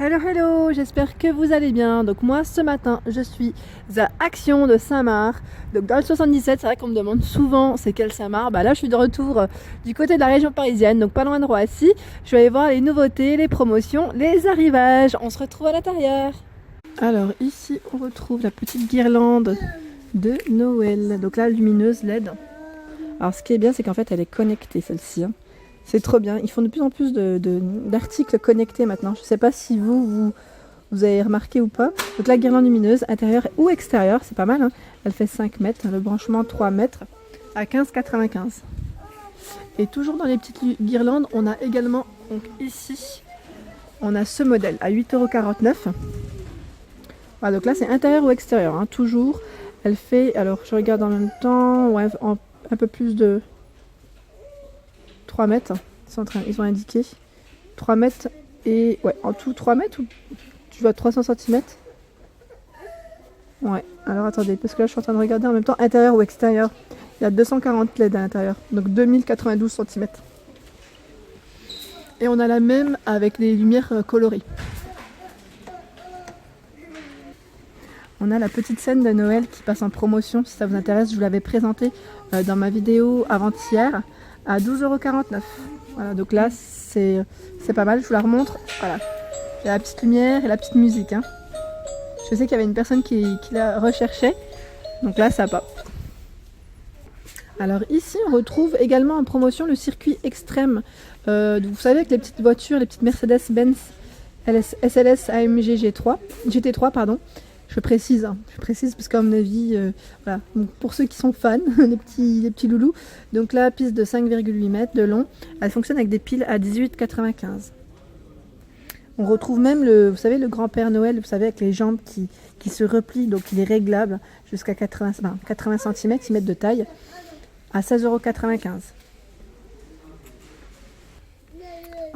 Hello hello, j'espère que vous allez bien. Donc moi ce matin je suis à Action de Saint-Marc. Donc dans le 77, c'est vrai qu'on me demande souvent c'est quel Saint-Marc. Bah là je suis de retour du côté de la région parisienne, donc pas loin de Roissy. Je vais aller voir les nouveautés, les promotions, les arrivages. On se retrouve à l'intérieur. Alors ici on retrouve la petite guirlande de Noël. Donc là lumineuse LED. Alors ce qui est bien c'est qu'en fait elle est connectée celle-ci. C'est trop bien. Ils font de plus en plus d'articles connectés maintenant. Je ne sais pas si vous avez remarqué ou pas. Donc la guirlande lumineuse, intérieure ou extérieure, c'est pas mal. Hein. Elle fait 5 mètres, le branchement 3 mètres à 15,95. Et toujours dans les petites guirlandes, on a également, donc ici, on a ce modèle à 8,49 €. Voilà, donc là c'est intérieur ou extérieur, hein, toujours. Elle fait, alors je regarde en même temps, ouais, un peu plus de 3 mètres, ils ont indiqué 3 mètres et ouais, en tout 3 mètres ou tu vois 300 cm. Ouais, alors attendez, parce que là je suis en train de regarder en même temps intérieur ou extérieur. Il y a 240 LED à l'intérieur, donc 2092 cm. Et on a la même avec les lumières colorées. On a la petite scène de Noël qui passe en promotion, si ça vous intéresse, je vous l'avais présentée dans ma vidéo avant-hier à 12,49 €. Voilà, donc là c'est pas mal, je vous la remontre. Voilà, il y a la petite lumière et la petite musique. Hein. Je sais qu'il y avait une personne qui la recherchait, donc là ça va. Alors ici on retrouve également en promotion le circuit extrême. Vous savez, avec les petites voitures, les petites Mercedes-Benz SLS AMG GT3 pardon. Je précise parce qu'à mon avis, voilà. Donc pour ceux qui sont fans, les petits loulous, donc la piste de 5,8 mètres de long, elle fonctionne avec des piles à 18,95. On retrouve même vous savez, le grand-père Noël, vous savez, avec les jambes qui se replient, donc il est réglable jusqu'à 80 cm, 6 mètres de taille, à 16,95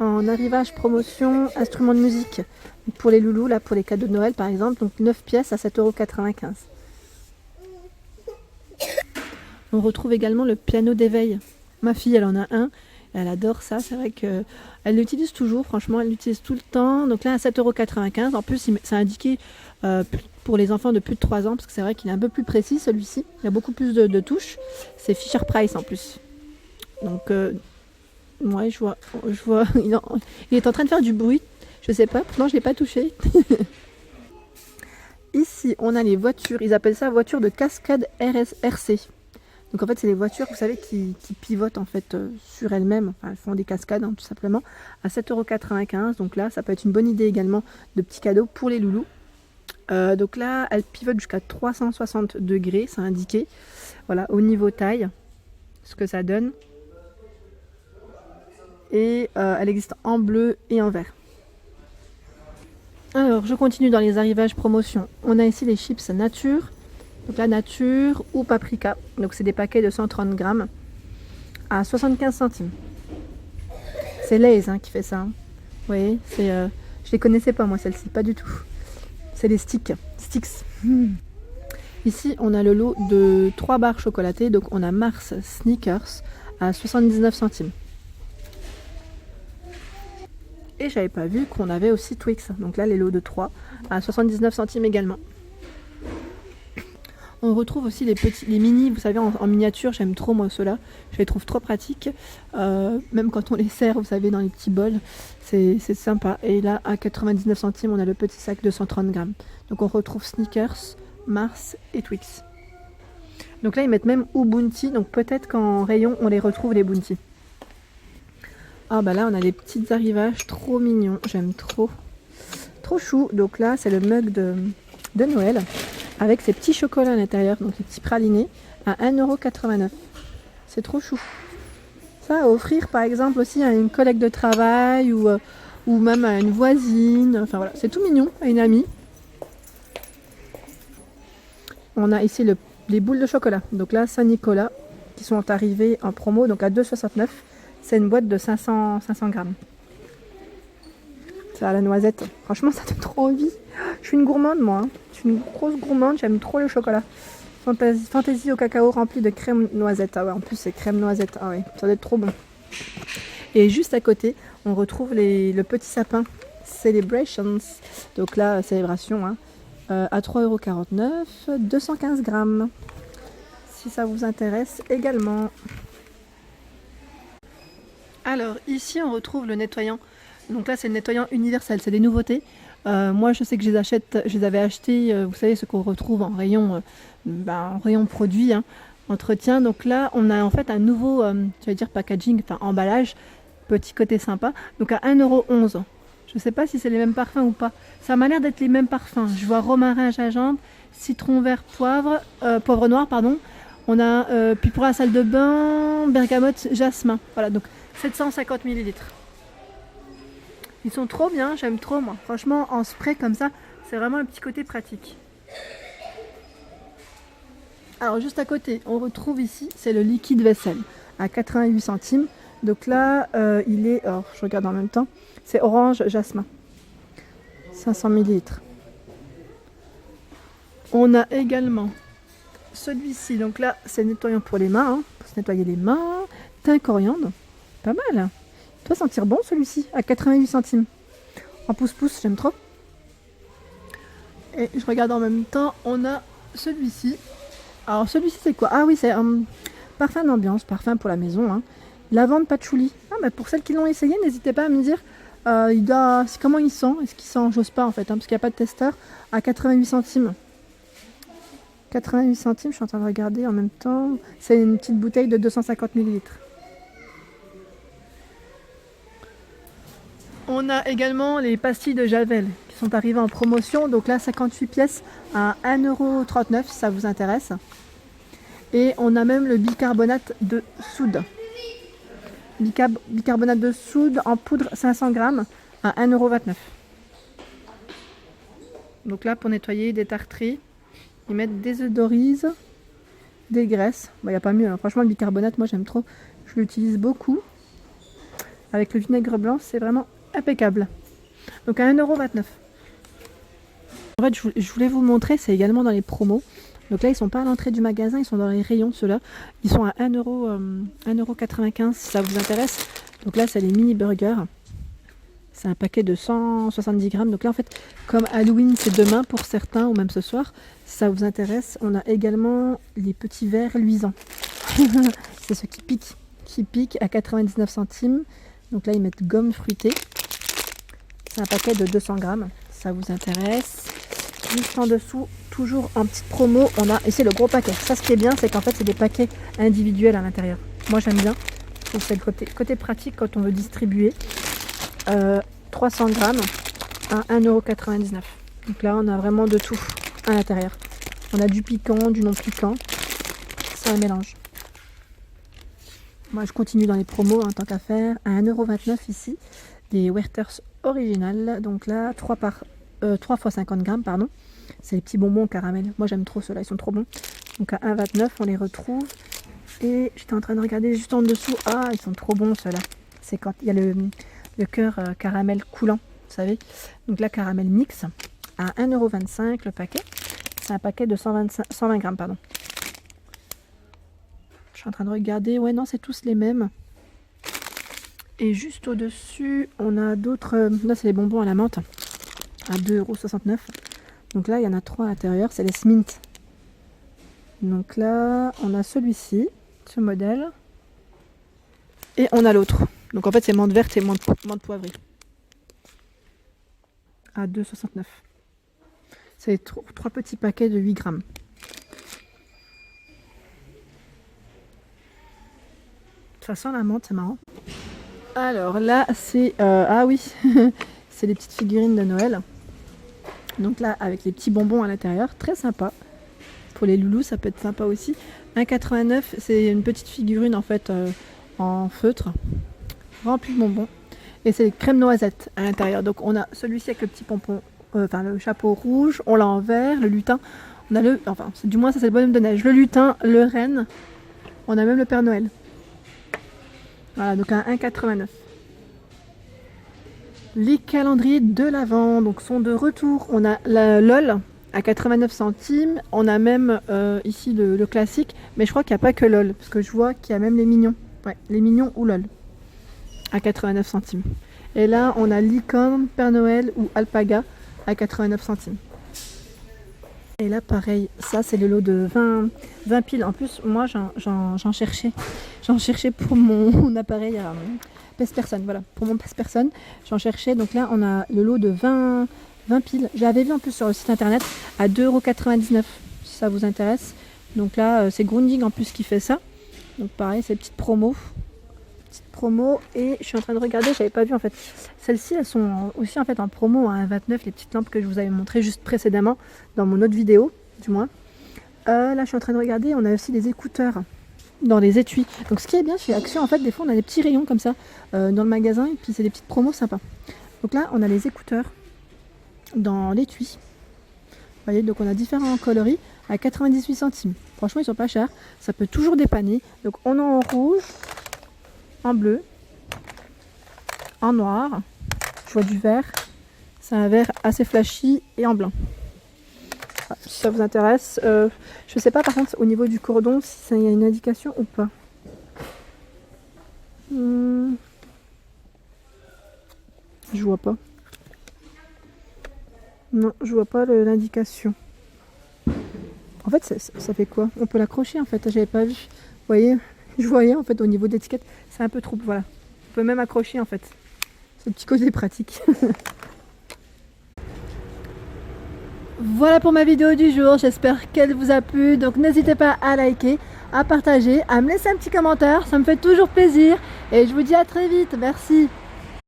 €. En arrivage promotion, instruments de musique pour les loulous, là pour les cadeaux de Noël par exemple, donc 9 pièces à 7,95 €. On retrouve également le piano d'éveil. Ma fille elle en a un, elle adore ça, c'est vrai qu'elle l'utilise toujours, franchement elle l'utilise tout le temps. Donc là à 7,95 €, en plus c'est indiqué pour les enfants de plus de 3 ans, parce que c'est vrai qu'il est un peu plus précis celui-ci, il y a beaucoup plus de touches, c'est Fisher Price en plus. Donc ouais, je vois il est en train de faire du bruit, je sais pas, pourtant je l'ai pas touché. Ici on a les voitures, ils appellent ça voiture de cascade RC. Donc en fait c'est les voitures, vous savez, qui pivotent en fait sur elles-mêmes, enfin elles font des cascades hein, tout simplement, à 7,95 €. Donc là ça peut être une bonne idée également de petits cadeaux pour les loulous. Donc là elles pivotent jusqu'à 360 degrés, c'est indiqué. Voilà, au niveau taille, ce que ça donne. Et elle existe en bleu et en vert. Alors je continue dans les arrivages promotion. On a ici les chips nature. Donc la nature ou paprika. Donc c'est des paquets de 130 grammes à 75 centimes. C'est Lay's hein, qui fait ça. Hein. Vous voyez, je les connaissais pas moi celles-ci, pas du tout. C'est les sticks. Ici on a le lot de 3 barres chocolatées. Donc on a Mars Snickers à 79 centimes. Et j'avais pas vu qu'on avait aussi Twix. Donc là les lots de 3 à 79 centimes également. On retrouve aussi les mini, vous savez, en miniature. J'aime trop moi ceux-là. Je les trouve trop pratiques. Même quand on les sert, vous savez, dans les petits bols. C'est sympa. Et là, à 99 centimes, on a le petit sac de 130 grammes. Donc on retrouve Snickers, Mars et Twix. Donc là, ils mettent même ou Bounty. Donc peut-être qu'en rayon, on les retrouve, les Bounty. Ah bah là, on a les petits arrivages trop mignons. J'aime trop. Trop chou. Donc là, c'est le mug de Noël. Avec ces petits chocolats à l'intérieur, donc les petits pralinés, à 1,89 €. C'est trop chou. Ça à offrir par exemple aussi à une collègue de travail ou même à une voisine. Enfin voilà, c'est tout mignon, à une amie. On a ici les boules de chocolat. Donc là, Saint-Nicolas, qui sont arrivées en promo, donc à 2,69 €. C'est une boîte de 500 grammes. C'est à la noisette. Franchement, ça donne trop envie. Je suis une gourmande, moi. Hein. Je suis une grosse gourmande. J'aime trop le chocolat. Fantaisie au cacao rempli de crème noisette. Ah ouais, en plus, c'est crème noisette. Ah ouais, ça doit être trop bon. Et juste à côté, on retrouve le petit sapin Celebrations. Donc là, célébration, hein, à 3,49 €, 215 grammes. Si ça vous intéresse également. Alors ici on retrouve le nettoyant. Donc là c'est le nettoyant universel, c'est des nouveautés. Moi je sais que je les avais achetés, vous savez ce qu'on retrouve en rayon, en rayon produit, hein, entretien. Donc là on a en fait un nouveau, je vais dire packaging, enfin emballage, petit côté sympa. Donc à 1,11 €. Je ne sais pas si c'est les mêmes parfums ou pas. Ça m'a l'air d'être les mêmes parfums. Je vois romarin, gingembre, citron vert, poivre noir, pardon. On a, puis pour la salle de bain, bergamote, jasmin. Voilà, donc 750 ml. Ils sont trop bien, j'aime trop moi. Franchement, en spray comme ça, c'est vraiment un petit côté pratique. Alors juste à côté, on retrouve ici, c'est le liquide vaisselle à 88 centimes. Donc là, il est, alors je regarde en même temps, c'est orange jasmin. 500 ml. On a également celui-ci, donc là c'est nettoyant pour les mains, hein, pour se nettoyer les mains. Thym coriandre, pas mal. Il doit sentir bon celui-ci, à 88 centimes. En pouce-pouce, j'aime trop. Et je regarde en même temps, on a celui-ci. Alors celui-ci c'est quoi? Ah oui, c'est un parfum d'ambiance, parfum pour la maison, hein. Lavande patchouli. Ah, bah pour celles qui l'ont essayé, n'hésitez pas à me dire comment il sent. Est-ce qu'il sent? J'ose pas en fait, hein, parce qu'il n'y a pas de testeur. À 88 centimes. 88 centimes, je suis en train de regarder en même temps. C'est une petite bouteille de 250 ml. On a également les pastilles de Javel qui sont arrivées en promotion. Donc là, 58 pièces à 1,39 €, si ça vous intéresse. Et on a même le bicarbonate de soude. Bicarbonate de soude en poudre 500 grammes à 1,29 €. Donc là, pour nettoyer des tartreries, ils mettent des odorisent, des graisses. Il n'y a pas mieux, hein. Franchement, le bicarbonate, moi j'aime trop. Je l'utilise beaucoup. Avec le vinaigre blanc, c'est vraiment impeccable. Donc à 1,29 €. En fait, je voulais vous montrer, c'est également dans les promos. Donc là, ils sont pas à l'entrée du magasin, ils sont dans les rayons, ceux-là. Ils sont à 1,95 € si ça vous intéresse. Donc là, c'est les mini burgers. C'est un paquet de 170 grammes. Donc là, en fait, comme Halloween, c'est demain pour certains, ou même ce soir, si ça vous intéresse, on a également les petits verres luisants. C'est ceux qui piquent à 99 centimes. Donc là, ils mettent gomme fruitée. C'est un paquet de 200 grammes, si ça vous intéresse. Juste en dessous, toujours en petite promo, on a, et c'est le gros paquet. Ça, ce qui est bien, c'est qu'en fait, c'est des paquets individuels à l'intérieur. Moi, j'aime bien. Je trouve que c'est le côté pratique quand on veut distribuer. 300 grammes à 1,99 €. Donc là, on a vraiment de tout à l'intérieur. On a du piquant, du non piquant. C'est un mélange. Moi, je continue dans les promos en tant qu'à faire. À 1,29 € ici, des Werther's originales. Donc là, 3 x 50 grammes, pardon. C'est les petits bonbons au caramel. Moi, j'aime trop ceux-là, ils sont trop bons. Donc à 1,29 €, on les retrouve. Et j'étais en train de regarder juste en dessous. Ah, ils sont trop bons ceux-là. C'est quand il y a le cœur caramel coulant, vous savez. Donc là, caramel mix à 1,25 € le paquet. C'est un paquet de 120 grammes, pardon. Je suis en train de regarder. Ouais, non, c'est tous les mêmes. Et juste au-dessus, on a d'autres. Là, c'est les bonbons à la menthe à 2,69 €. Donc là, il y en a 3 à l'intérieur. C'est les Smint. Donc là, on a celui-ci, ce modèle. Et on a l'autre. Donc en fait, c'est menthe verte et menthe poivrée. À 2,69 €. C'est 3 petits paquets de 8 grammes. Ça sent la menthe, c'est marrant. Alors là, c'est... ah oui, c'est les petites figurines de Noël. Donc là, avec les petits bonbons à l'intérieur, très sympa. Pour les loulous, ça peut être sympa aussi. 1,89 €, c'est une petite figurine en fait en feutre, remplie de bonbons. Et c'est les crèmes noisettes à l'intérieur. Donc on a celui-ci avec le petit pompon, le chapeau rouge, on l'a en vert, le lutin. On a du moins ça c'est le bonhomme de neige. Le lutin, le renne, on a même le Père Noël. Voilà, donc à 1,89 €. Les calendriers de l'Avent donc sont de retour. On a la LOL à 89 centimes. On a même ici le classique. Mais je crois qu'il n'y a pas que LOL. Parce que je vois qu'il y a même les mignons. Ouais, les mignons ou LOL. À 89 centimes. Et là, on a licorne, Père Noël ou alpaga à 89 centimes. Et là, pareil, ça c'est le lot de 20 piles. En plus, moi j'en cherchais. J'en cherchais pour mon appareil à pèse-personne. Voilà, pour mon pèse-personne, j'en cherchais. Donc là, on a le lot de 20 piles. J'avais vu en plus sur le site internet à 2,99 €, si ça vous intéresse. Donc là, c'est Grundig en plus qui fait ça. Donc pareil, c'est petite promo. Et je suis en train de regarder, j'avais pas vu en fait. Celles-ci, elles sont aussi en fait en promo à 1,29 €, les petites lampes que je vous avais montrées juste précédemment dans mon autre vidéo, du moins. Là, je suis en train de regarder, on a aussi des écouteurs dans les étuis. Donc ce qui est bien chez Action, en fait, des fois on a des petits rayons comme ça dans le magasin et puis c'est des petites promos sympas. Donc là, on a les écouteurs dans l'étui. Vous voyez, donc on a différents coloris à 98 centimes. Franchement, ils sont pas chers. Ça peut toujours dépanner. Donc on a en rouge, en bleu, en noir, je vois du vert, c'est un vert assez flashy, et en blanc. Voilà, si ça vous intéresse, je sais pas par contre au niveau du cordon si il y a une indication ou pas. Je vois pas. Non, je vois pas l'indication. En fait, ça fait quoi? On peut l'accrocher en fait, j'avais pas vu. Vous voyez? Je voyais en fait au niveau de l'étiquette, c'est un peu trop, voilà. On peut même accrocher en fait. C'est le petit côté pratique. Voilà pour ma vidéo du jour, j'espère qu'elle vous a plu. Donc n'hésitez pas à liker, à partager, à me laisser un petit commentaire, ça me fait toujours plaisir. Et je vous dis à très vite, merci.